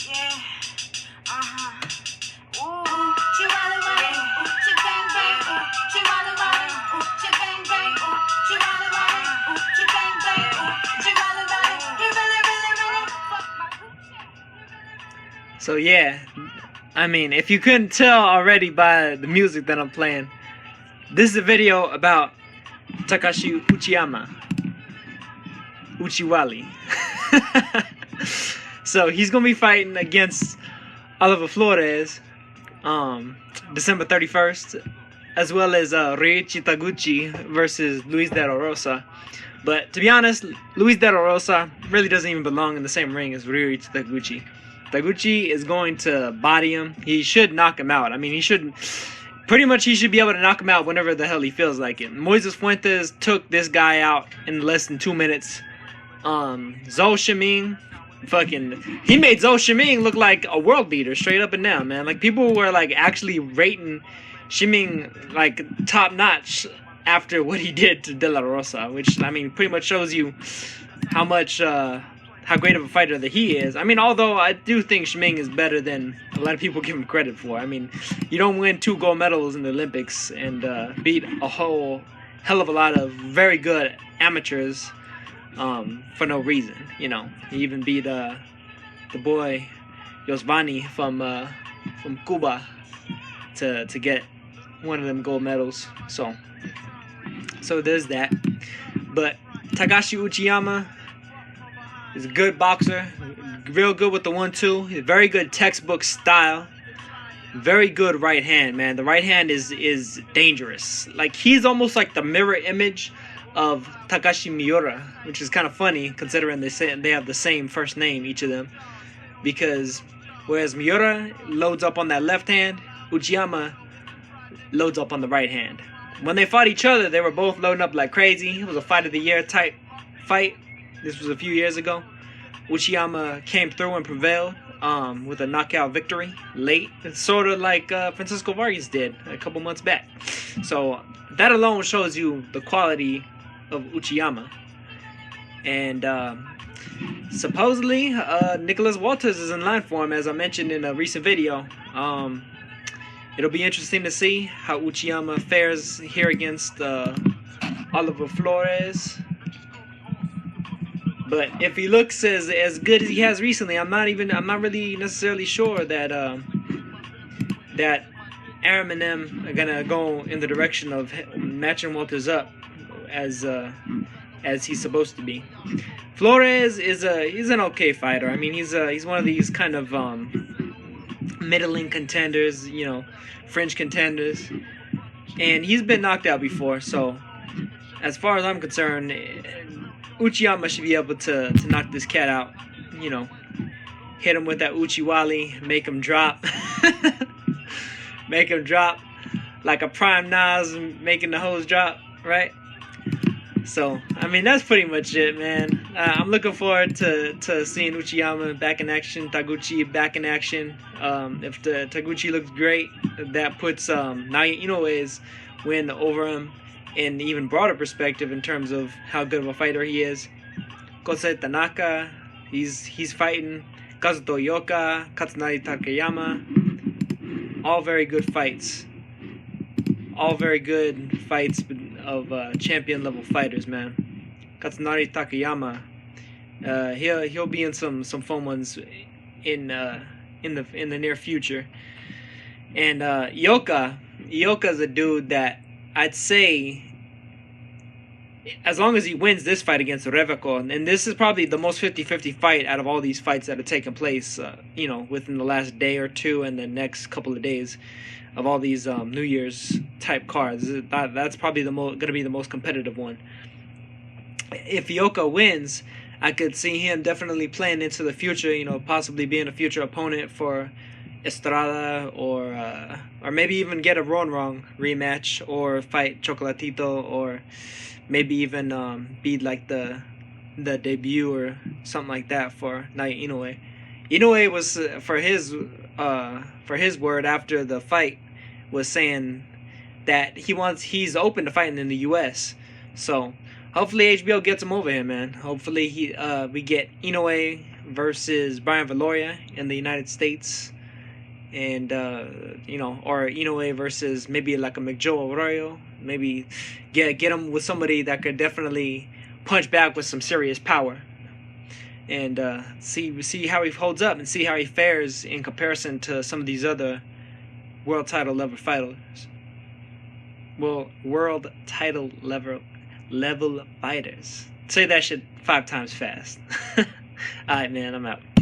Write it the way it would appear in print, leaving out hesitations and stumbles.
Yeah. Ooh. She Wally Wally. She bang bang. She Wally Wally. She bang bang. She Wally Wally. She bang bang. She Wally Wally. He really, really, really fuck my coochie. So yeah, I mean, if you couldn't tell already by the music that I'm playing, this is a video about Takashi Uchiyama, Wally. So he's gonna be fighting against Oliver Flores, December 31st, as well as Ryuichi Taguchi versus Luis De La Rosa. But to be honest, Luis De La Rosa really doesn't even belong in the same ring as Ryuichi Taguchi. Taguchi is going to body him. He should knock him out. I mean, he should be able to knock him out whenever the hell he feels like it. Moises Fuentes took this guy out in less than 2 minutes. Zhou Shiming, he made Zhou Shiming look like a world beater, straight up and down, man. Like, people were like actually rating Shiming like top notch after what he did to De La Rosa, which, I mean, pretty much shows you how much how great of a fighter that he is. I mean, although I do think Shiming is better than a lot of people give him credit for. I mean, you don't win 2 gold medals in the Olympics and beat a whole hell of a lot of very good amateurs for no reason, you know. He even beat the boy Yosvani from Cuba to get one of them gold medals. So there's that. But Takashi Uchiyama is a good boxer, real good with the 1-2. Very good textbook style. Very good right hand, man. The right hand is dangerous. Like, he's almost like the mirror image of Takashi Miura, which is kind of funny considering they have the same first name, each of them. Because whereas Miura loads up on that left hand, Uchiyama loads up on the right hand. When they fought each other, they were both loading up like crazy. It was a fight of the year type fight. This was a few years ago. Uchiyama came through and prevailed with a knockout victory late. It's sort of like Francisco Vargas did a couple months back. So that alone shows you the quality of Uchiyama. And supposedly Nicholas Walters is in line for him, as I mentioned in a recent video. It'll be interesting to see how Uchiyama fares here against Oliver Flores. But if he looks as good as he has recently, I'm not really necessarily sure that that Aram and them are gonna go in the direction of matching Walters up as he's supposed to be. Flores he's an okay fighter. I mean, he's one of these kind of middling contenders, you know, fringe contenders, and he's been knocked out before. So as far as I'm concerned, Uchiyama should be able to knock this cat out. You know, hit him with that Uchi Wally, make him drop. Make him drop like a prime Nas making the hose drop, right? So, I mean, that's pretty much it, man. I'm looking forward to seeing Uchiyama back in action, Taguchi back in action. If the Taguchi looks great, that puts Naoya Inoue's win over him in even broader perspective in terms of how good of a fighter he is. Kosei Tanaka, he's fighting. Kazuto Yoka, Katsunari Takayama, all very good fights. All very good fights of champion level fighters, man. Katsunari Takayama, he'll be in some fun ones in the near future. And Yoka's a dude that I'd say, as long as he wins this fight against Reveco, and this is probably the most 50-50 fight out of all these fights that have taken place, you know, within the last day or two and the next couple of days of all these New Year's type cards. That's probably going to be the most competitive one. If Yoka wins, I could see him definitely playing into the future, you know, possibly being a future opponent for Estrada, or maybe even get a Ron rematch, or fight Chocolatito, or maybe even be like the debut or something like that for Naoya Inoue. Inoue was for his word after the fight was saying that he's open to fighting in the U.S. So hopefully HBO gets him over here, man. Hopefully we get Inoue versus Brian Valoria in the United States, and or Inoue versus maybe like a McJoe Arroyo. Maybe get him with somebody that could definitely punch back with some serious power, and see how he holds up and see how he fares in comparison to some of these other world title level fighters. Well, world title level fighters. Say that shit 5 times fast. Alright, man, I'm out.